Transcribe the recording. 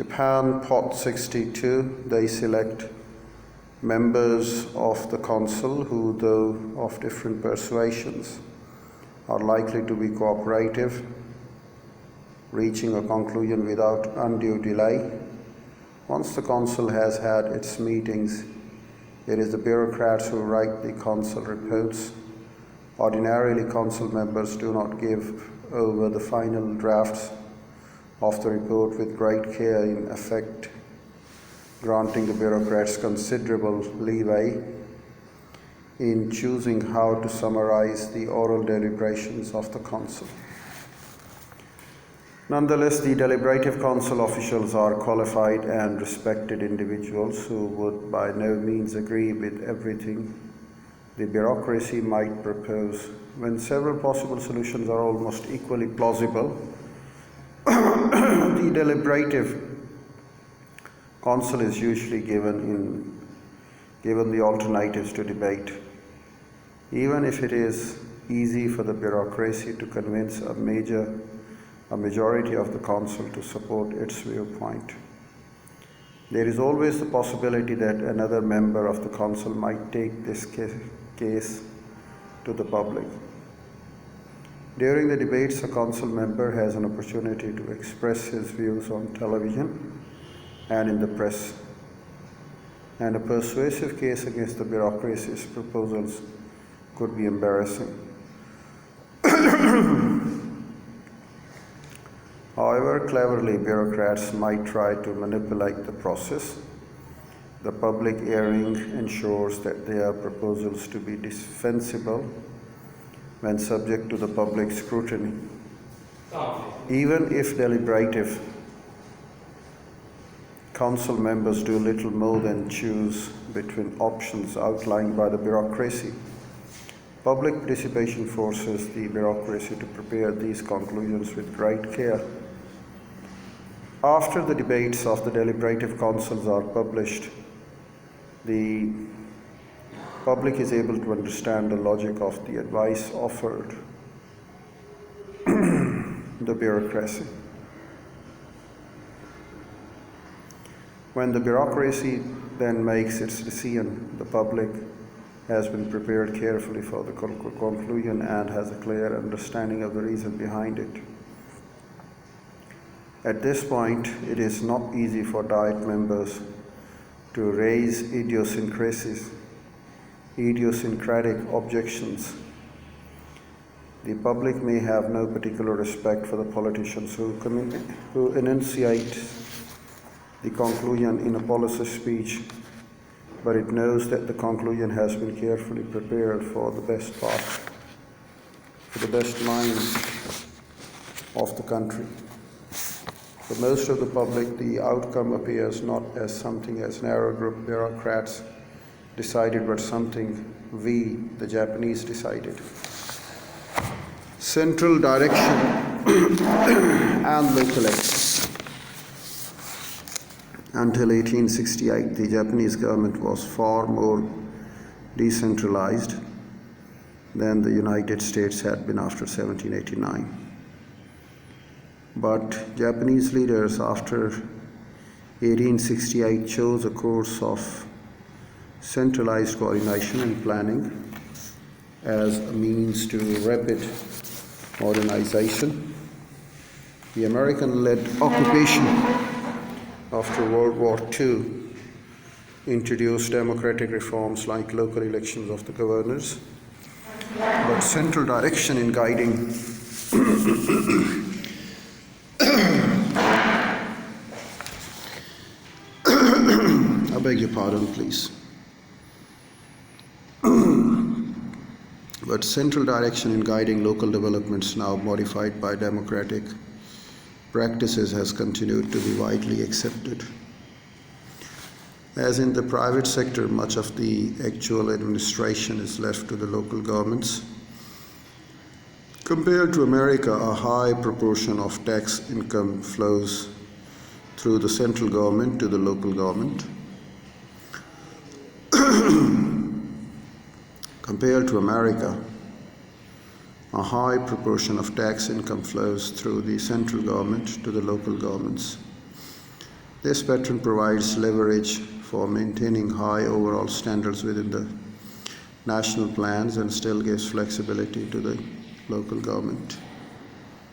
Japan, Pot 62, they select members of the council who, though of different persuasions, are likely to be cooperative, reaching a conclusion without undue delay. Once the council has had its meetings, it is the bureaucrats who write the council reports. Ordinarily, council members do not give over the final drafts of the report with great care, in effect granting the bureaucrats considerable leeway in choosing how to summarize the oral deliberations of the council. Nonetheless, the deliberative council officials are qualified and respected individuals who would by no means agree with everything the bureaucracy might propose. When several possible solutions are almost equally plausible, the deliberative council is usually given the alternatives to debate. Even if it is easy for the bureaucracy to convince a majority of the council to support its viewpoint, there is always the possibility that another member of the council might take this case to the public. During the debates, a council member has an opportunity to express his views on television and in the press, and a persuasive case against the bureaucracy's proposals could be embarrassing. However cleverly bureaucrats might try to manipulate the process, the public hearing ensures that their proposals to be defensible when subject to the public scrutiny. Even if deliberative council members do little more than choose between options outlined by the bureaucracy, public participation forces the bureaucracy to prepare these conclusions with great care. After the debates of the deliberative councils are published, the public is able to understand the logic of the advice offered the bureaucracy. When the bureaucracy then makes its decision, the public has been prepared carefully for the conclusion and has a clear understanding of the reason behind it. At this point, it is not easy for Diet members to raise idiosyncratic objections. The public may have no particular respect for the politicians who enunciate the conclusion in a policy speech, but it knows that the conclusion has been carefully prepared for the best minds of the country. For most of the public, the outcome appears not as something as narrow group bureaucrats decided, but something we, the Japanese, decided. Central direction and local action. Until 1868, the Japanese government was far more decentralized than the United States had been after 1789. But Japanese leaders after 1868 chose a course of centralized coordination and planning as a means to rapid modernization. The American-led occupation after World War II introduced democratic reforms like local elections of the governors, but central direction in guiding I beg your pardon, please. But central direction in guiding local developments, now modified by democratic practices, has continued to be widely accepted. As in the private sector, much of the actual administration is left to the local governments. Compared to America, a high proportion of tax income flows through the central government to the local government. Compared to America, a high proportion of tax income flows through the central government to the local governments. This pattern provides leverage for maintaining high overall standards within the national plans and still gives flexibility to the local government.